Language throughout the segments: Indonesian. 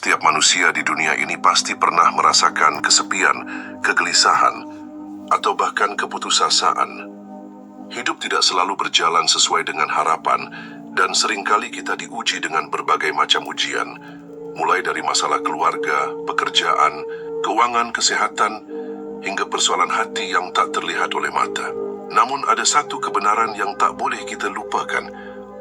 Setiap manusia di dunia ini pasti pernah merasakan kesepian, kegelisahan, atau bahkan keputusasaan. Hidup tidak selalu berjalan sesuai dengan harapan, dan seringkali kita diuji dengan berbagai macam ujian, mulai dari masalah keluarga, pekerjaan, keuangan, kesehatan, hingga persoalan hati yang tak terlihat oleh mata. Namun ada satu kebenaran yang tak boleh kita lupakan: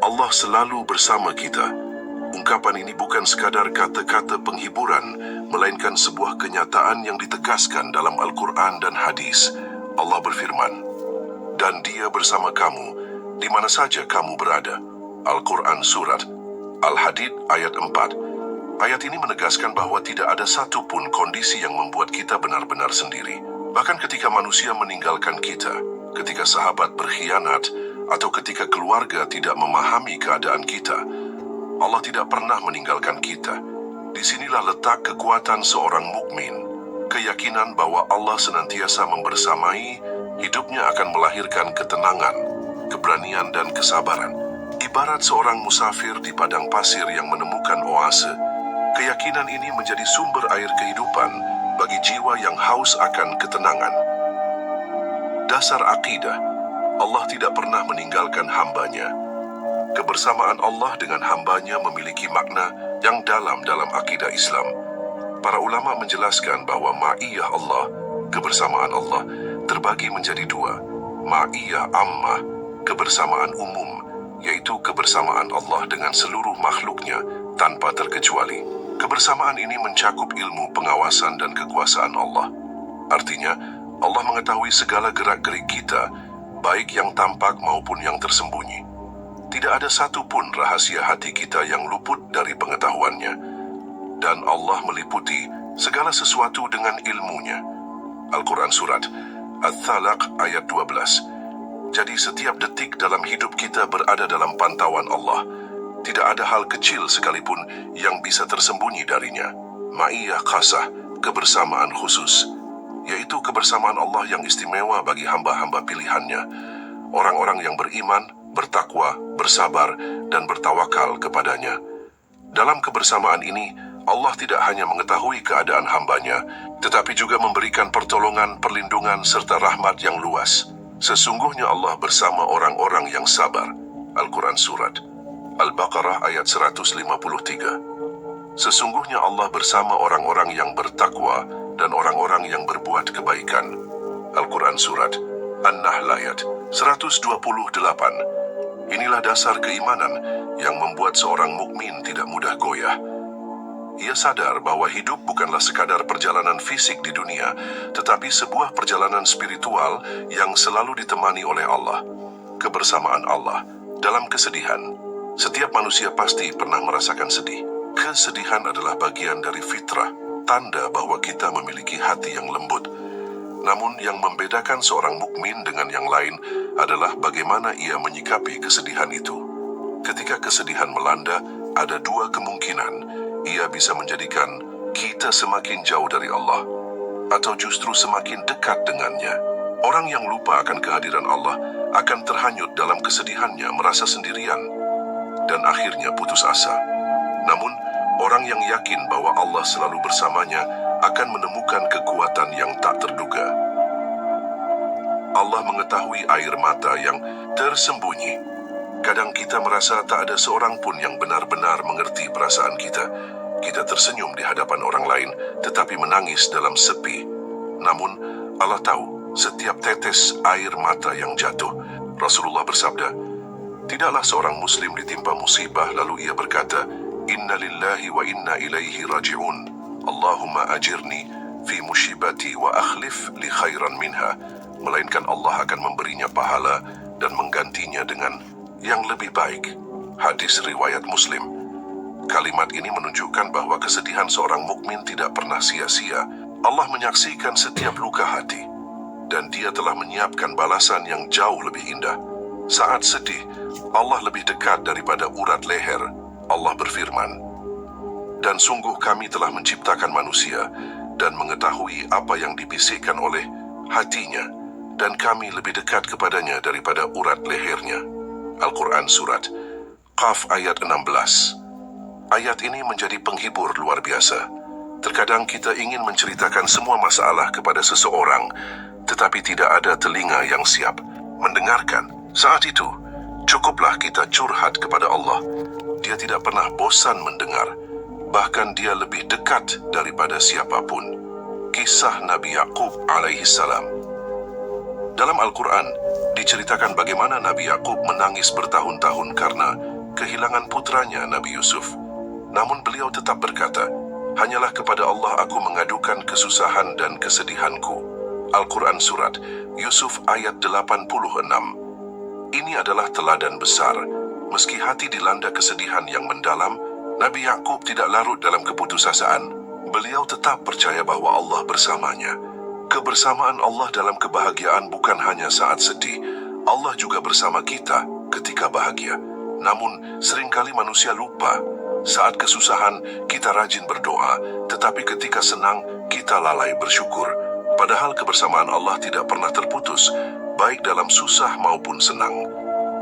Allah selalu bersama kita. Ungkapan ini bukan sekadar kata-kata penghiburan, melainkan sebuah kenyataan yang ditegaskan dalam Al-Quran dan hadis. Allah berfirman, "Dan Dia bersama kamu, di mana saja kamu berada." Al-Quran Surat Al-Hadid ayat 4. Ayat ini menegaskan bahwa tidak ada satupun kondisi yang membuat kita benar-benar sendiri. Bahkan ketika manusia meninggalkan kita, ketika sahabat berkhianat, atau ketika keluarga tidak memahami keadaan kita, Allah tidak pernah meninggalkan kita. Disinilah letak kekuatan seorang mukmin. Keyakinan bahwa Allah senantiasa membersamai hidupnya akan melahirkan ketenangan, keberanian, dan kesabaran. Ibarat seorang musafir di padang pasir yang menemukan oase, keyakinan ini menjadi sumber air kehidupan bagi jiwa yang haus akan ketenangan. Dasar akidah, Allah tidak pernah meninggalkan hambanya. Kebersamaan Allah dengan hambanya memiliki makna yang dalam akidah Islam. Para ulama menjelaskan bahwa ma'iyah Allah, kebersamaan Allah, terbagi menjadi dua. Ma'iyah ammah, kebersamaan umum, yaitu kebersamaan Allah dengan seluruh makhluknya tanpa terkecuali. Kebersamaan ini mencakup ilmu, pengawasan, dan kekuasaan Allah. Artinya, Allah mengetahui segala gerak-gerik kita, baik yang tampak maupun yang tersembunyi. Tidak ada satupun rahasia hati kita yang luput dari pengetahuannya. Dan Allah meliputi segala sesuatu dengan ilmunya. Al-Quran Surat Al-Thalaq ayat 12. Jadi setiap detik dalam hidup kita berada dalam pantauan Allah. Tidak ada hal kecil sekalipun yang bisa tersembunyi darinya. Ma'iyah khasah, kebersamaan khusus, yaitu kebersamaan Allah yang istimewa bagi hamba-hamba pilihannya. Orang-orang yang beriman, bertakwa, bersabar, dan bertawakal kepadanya. Dalam kebersamaan ini, Allah tidak hanya mengetahui keadaan hambanya, tetapi juga memberikan pertolongan, perlindungan, serta rahmat yang luas. Sesungguhnya Allah bersama orang-orang yang sabar. Al-Quran Surat Al-Baqarah ayat 153. Sesungguhnya Allah bersama orang-orang yang bertakwa dan orang-orang yang berbuat kebaikan. Al-Quran Surat An-Nahl ayat 128. Inilah dasar keimanan yang membuat seorang mukmin tidak mudah goyah. Ia sadar bahwa hidup bukanlah sekadar perjalanan fisik di dunia, tetapi sebuah perjalanan spiritual yang selalu ditemani oleh Allah. Kebersamaan Allah dalam kesedihan. Setiap manusia pasti pernah merasakan sedih. Kesedihan adalah bagian dari fitrah, tanda bahwa kita memiliki hati yang lembut. Namun yang membedakan seorang mukmin dengan yang lain adalah bagaimana ia menyikapi kesedihan itu. Ketika kesedihan melanda, ada dua kemungkinan. Ia bisa menjadikan kita semakin jauh dari Allah, atau justru semakin dekat dengannya. Orang yang lupa akan kehadiran Allah akan terhanyut dalam kesedihannya, merasa sendirian, dan akhirnya putus asa. Namun, orang yang yakin bahwa Allah selalu bersamanya akan menemukan kekuatan yang tak terduga. Allah mengetahui air mata yang tersembunyi. Kadang kita merasa tak ada seorang pun yang benar-benar mengerti perasaan kita. Kita tersenyum di hadapan orang lain, tetapi menangis dalam sepi. Namun, Allah tahu setiap tetes air mata yang jatuh. Rasulullah bersabda, tidaklah seorang muslim ditimpa musibah lalu ia berkata, "Inna lillahi wa inna ilaihi raji'un. Allahumma ajirni fi musibati wa akhlif li khairan minha." Melainkan Allah akan memberinya pahala dan menggantinya dengan yang lebih baik. Hadis riwayat Muslim. Kalimat ini menunjukkan bahwa kesedihan seorang mukmin tidak pernah sia-sia. Allah menyaksikan setiap luka hati, dan Dia telah menyiapkan balasan yang jauh lebih indah. Saat sedih, Allah lebih dekat daripada urat leher. Allah berfirman, "Dan sungguh kami telah menciptakan manusia dan mengetahui apa yang dibisikkan oleh hatinya, dan kami lebih dekat kepadanya daripada urat lehernya." Al-Quran Surat Qaf ayat 16. Ayat ini menjadi penghibur luar biasa. Terkadang kita ingin menceritakan semua masalah kepada seseorang, tetapi tidak ada telinga yang siap mendengarkan. Saat itu, cukuplah kita curhat kepada Allah. Dia tidak pernah bosan mendengar. Bahkan dia lebih dekat daripada siapapun. Kisah Nabi Yakub alaihi salam. Dalam Al-Quran, diceritakan bagaimana Nabi Yakub menangis bertahun-tahun karena kehilangan putranya Nabi Yusuf. Namun beliau tetap berkata, "Hanyalah kepada Allah aku mengadukan kesusahan dan kesedihanku." Al-Quran Surat Yusuf ayat 86. Ini adalah teladan besar. Meski hati dilanda kesedihan yang mendalam, Nabi Yakub tidak larut dalam keputusasaan. Beliau tetap percaya bahwa Allah bersamanya. Kebersamaan Allah dalam kebahagiaan bukan hanya saat sedih. Allah juga bersama kita ketika bahagia. Namun, seringkali manusia lupa. Saat kesusahan, kita rajin berdoa, tetapi ketika senang, kita lalai bersyukur. Padahal kebersamaan Allah tidak pernah terputus, baik dalam susah maupun senang.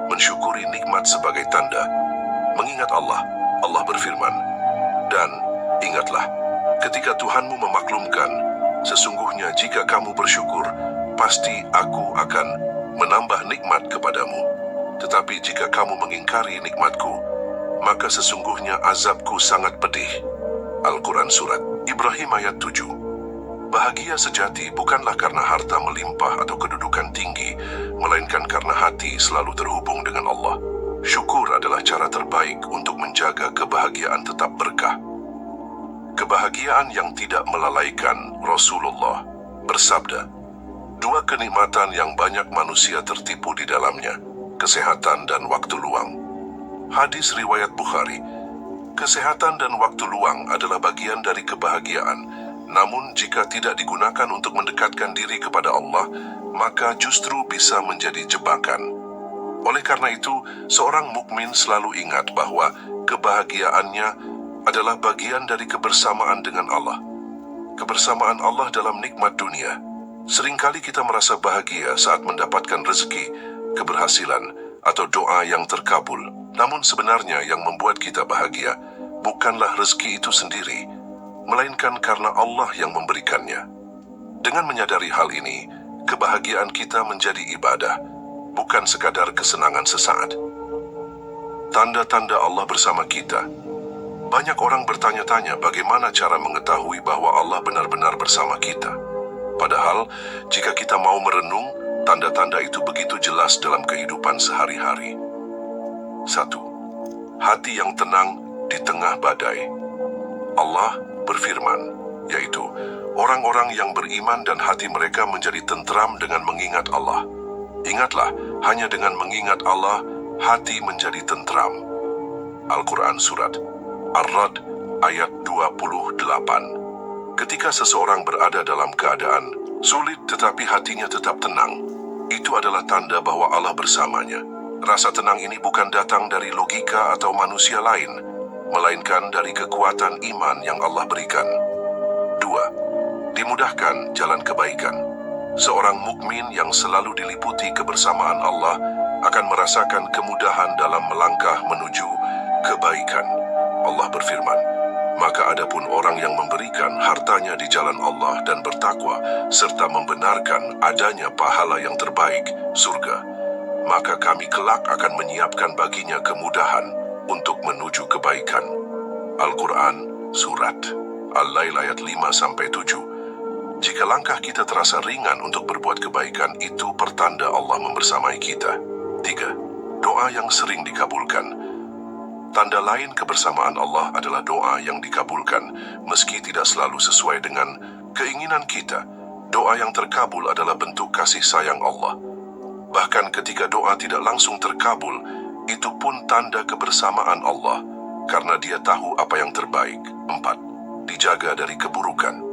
Mensyukuri nikmat sebagai tanda. Mengingat Allah, Allah berfirman, "Dan ingatlah, ketika Tuhanmu memaklumkan, sesungguhnya jika kamu bersyukur, pasti aku akan menambah nikmat kepadamu. Tetapi jika kamu mengingkari nikmatku, maka sesungguhnya azabku sangat pedih." Al-Quran Surat Ibrahim ayat 7. Bahagia sejati bukanlah karena harta melimpah atau kedudukan tinggi, melainkan karena hati selalu terhubung dengan Allah. Syukur adalah cara terbaik untuk menjaga kebahagiaan tetap berkah. Kebahagiaan yang tidak melalaikan. Rasulullah bersabda, "Dua kenikmatan yang banyak manusia tertipu di dalamnya, kesehatan dan waktu luang." Hadis riwayat Bukhari. Kesehatan dan waktu luang adalah bagian dari kebahagiaan. Namun jika tidak digunakan untuk mendekatkan diri kepada Allah, maka justru bisa menjadi jebakan. Oleh karena itu, seorang mukmin selalu ingat bahwa kebahagiaannya adalah bagian dari kebersamaan dengan Allah. Kebersamaan Allah dalam nikmat dunia. Seringkali kita merasa bahagia saat mendapatkan rezeki, keberhasilan, atau doa yang terkabul. Namun sebenarnya yang membuat kita bahagia bukanlah rezeki itu sendiri, melainkan karena Allah yang memberikannya. Dengan menyadari hal ini, kebahagiaan kita menjadi ibadah, bukan sekadar kesenangan sesaat. Tanda-tanda Allah bersama kita. Banyak orang bertanya-tanya bagaimana cara mengetahui bahwa Allah benar-benar bersama kita. Padahal, jika kita mau merenung, tanda-tanda itu begitu jelas dalam kehidupan sehari-hari. 1. Hati yang tenang di tengah badai. Allah berfirman, yaitu orang-orang yang beriman dan hati mereka menjadi tentram dengan mengingat Allah. Ingatlah, hanya dengan mengingat Allah, hati menjadi tentram. Al-Quran Surat Ar-Ra'd ayat 28. Ketika seseorang berada dalam keadaan sulit tetapi hatinya tetap tenang, itu adalah tanda bahwa Allah bersamanya. Rasa tenang ini bukan datang dari logika atau manusia lain, melainkan dari kekuatan iman yang Allah berikan. 2. Dimudahkan jalan kebaikan. Seorang mukmin yang selalu diliputi kebersamaan Allah akan merasakan kemudahan dalam melangkah menuju kebaikan. Allah berfirman, "Maka adapun orang yang memberikan hartanya di jalan Allah dan bertakwa, serta membenarkan adanya pahala yang terbaik, surga, maka kami kelak akan menyiapkan baginya kemudahan untuk menuju kebaikan." Al-Quran Surat Al-Lail ayat 5-7. Jika langkah kita terasa ringan untuk berbuat kebaikan, itu pertanda Allah membersamai kita. 3. Doa yang sering dikabulkan. Tanda lain kebersamaan Allah adalah doa yang dikabulkan, meski tidak selalu sesuai dengan keinginan kita. Doa yang terkabul adalah bentuk kasih sayang Allah. Bahkan ketika doa tidak langsung terkabul, itu pun tanda kebersamaan Allah, karena Dia tahu apa yang terbaik. 4. Dijaga dari keburukan.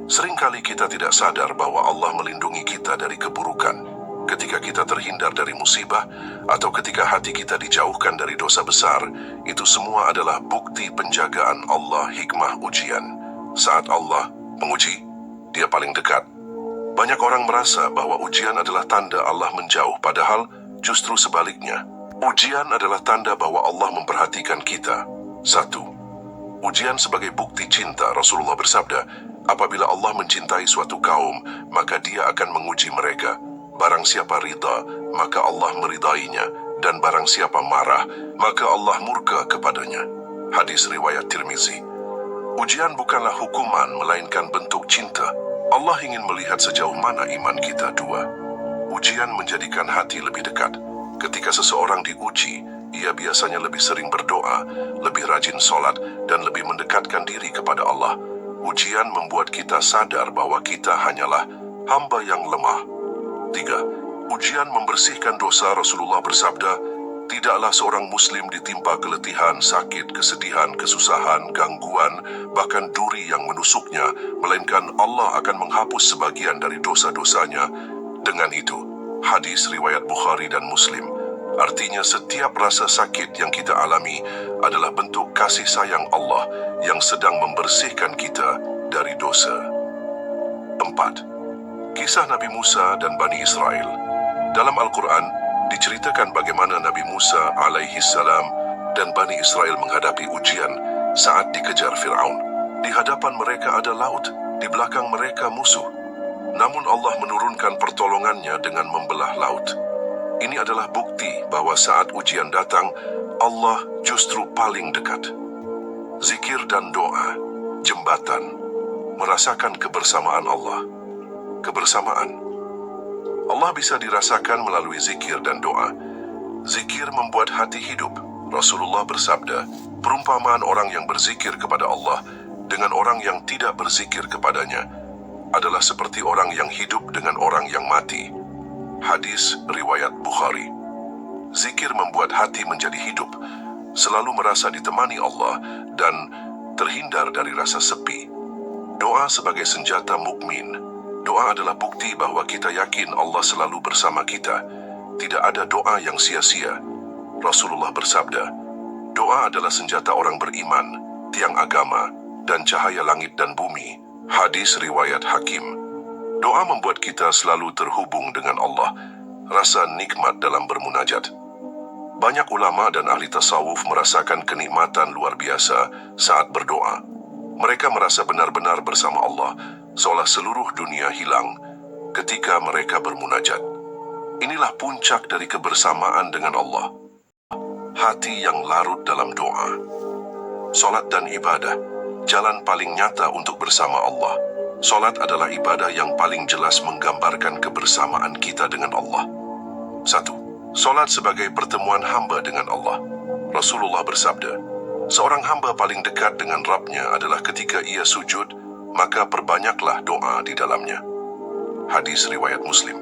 Seringkali kita tidak sadar bahwa Allah melindungi kita dari keburukan. Ketika kita terhindar dari musibah, atau ketika hati kita dijauhkan dari dosa besar, itu semua adalah bukti penjagaan Allah, hikmah ujian. Saat Allah menguji, Dia paling dekat. Banyak orang merasa bahwa ujian adalah tanda Allah menjauh, padahal justru sebaliknya. Ujian adalah tanda bahwa Allah memperhatikan kita. 1. Ujian sebagai bukti cinta. Rasulullah bersabda, apabila Allah mencintai suatu kaum, maka Dia akan menguji mereka. Barang siapa ridha, maka Allah meridainya, dan barang siapa marah, maka Allah murka kepadanya. Hadis riwayat Tirmizi. Ujian bukanlah hukuman, melainkan bentuk cinta. Allah ingin melihat sejauh mana iman kita. 2. Ujian menjadikan hati lebih dekat. Ketika seseorang diuji, ia biasanya lebih sering berdoa, lebih rajin sholat, dan lebih mendekatkan diri kepada Allah. Ujian membuat kita sadar bahwa kita hanyalah hamba yang lemah. 3. Ujian membersihkan dosa. Rasulullah bersabda, tidaklah seorang muslim ditimpa keletihan, sakit, kesedihan, kesusahan, gangguan, bahkan duri yang menusuknya, melainkan Allah akan menghapus sebagian dari dosa-dosanya. Dengan itu, hadis riwayat Bukhari dan Muslim. Artinya setiap rasa sakit yang kita alami adalah bentuk kasih sayang Allah yang sedang membersihkan kita dari dosa. 4. Kisah Nabi Musa dan Bani Israel. Dalam Al-Quran, diceritakan bagaimana Nabi Musa alaihi salam dan Bani Israel menghadapi ujian saat dikejar Fir'aun. Di hadapan mereka ada laut, di belakang mereka musuh. Namun Allah menurunkan pertolongannya dengan membelah laut. Ini adalah bukti bahwa saat ujian datang, Allah justru paling dekat. Zikir dan doa, jembatan, merasakan kebersamaan Allah. Kebersamaan Allah bisa dirasakan melalui zikir dan doa. Zikir membuat hati hidup. Rasulullah bersabda, perumpamaan orang yang berzikir kepada Allah dengan orang yang tidak berzikir kepadanya adalah seperti orang yang hidup dengan orang yang mati. Hadis riwayat Bukhari. Zikir membuat hati menjadi hidup, selalu merasa ditemani Allah dan terhindar dari rasa sepi. Doa sebagai senjata mukmin. Doa adalah bukti bahwa kita yakin Allah selalu bersama kita. Tidak ada doa yang sia-sia. Rasulullah bersabda, doa adalah senjata orang beriman, tiang agama, dan cahaya langit dan bumi. Hadis riwayat Hakim. Doa membuat kita selalu terhubung dengan Allah. Rasa nikmat dalam bermunajat. Banyak ulama dan ahli tasawuf merasakan kenikmatan luar biasa saat berdoa. Mereka merasa benar-benar bersama Allah, seolah seluruh dunia hilang ketika mereka bermunajat. Inilah puncak dari kebersamaan dengan Allah. Hati yang larut dalam doa. Salat dan ibadah, jalan paling nyata untuk bersama Allah. Salat adalah ibadah yang paling jelas menggambarkan kebersamaan kita dengan Allah. 1. Salat sebagai pertemuan hamba dengan Allah. Rasulullah bersabda, seorang hamba paling dekat dengan Rabb-Nya adalah ketika ia sujud, maka perbanyaklah doa di dalamnya. Hadis riwayat Muslim.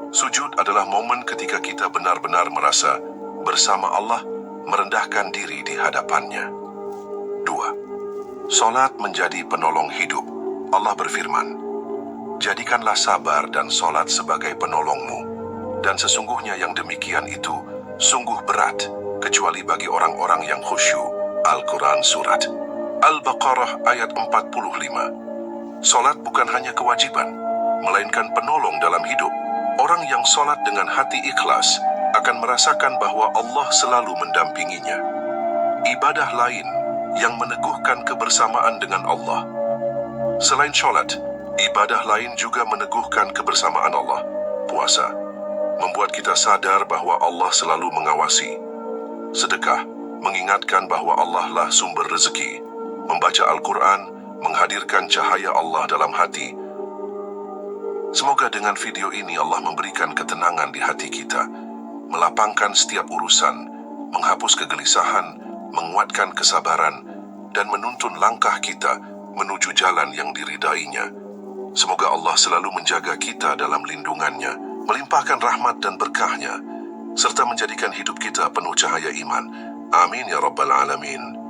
Sujud adalah momen ketika kita benar-benar merasa bersama Allah, merendahkan diri di hadapannya. 2. Salat menjadi penolong hidup. Allah berfirman, jadikanlah sabar dan salat sebagai penolongmu, dan sesungguhnya yang demikian itu sungguh berat, kecuali bagi orang-orang yang khusyuk. Al-Quran Surat Al-Baqarah ayat 45. Salat bukan hanya kewajiban, melainkan penolong dalam hidup. Orang yang salat dengan hati ikhlas akan merasakan bahwa Allah selalu mendampinginya. Ibadah lain yang meneguhkan kebersamaan dengan Allah. Selain salat, ibadah lain juga meneguhkan kebersamaan Allah. Puasa membuat kita sadar bahwa Allah selalu mengawasi. Sedekah mengingatkan bahwa Allah lah sumber rezeki. Membaca Al-Quran menghadirkan cahaya Allah dalam hati. Semoga dengan video ini Allah memberikan ketenangan di hati kita, melapangkan setiap urusan, menghapus kegelisahan, menguatkan kesabaran, dan menuntun langkah kita menuju jalan yang diridainya. Semoga Allah selalu menjaga kita dalam lindungannya, melimpahkan rahmat dan berkahnya, serta menjadikan hidup kita penuh cahaya iman. Amin ya Rabbal Alamin.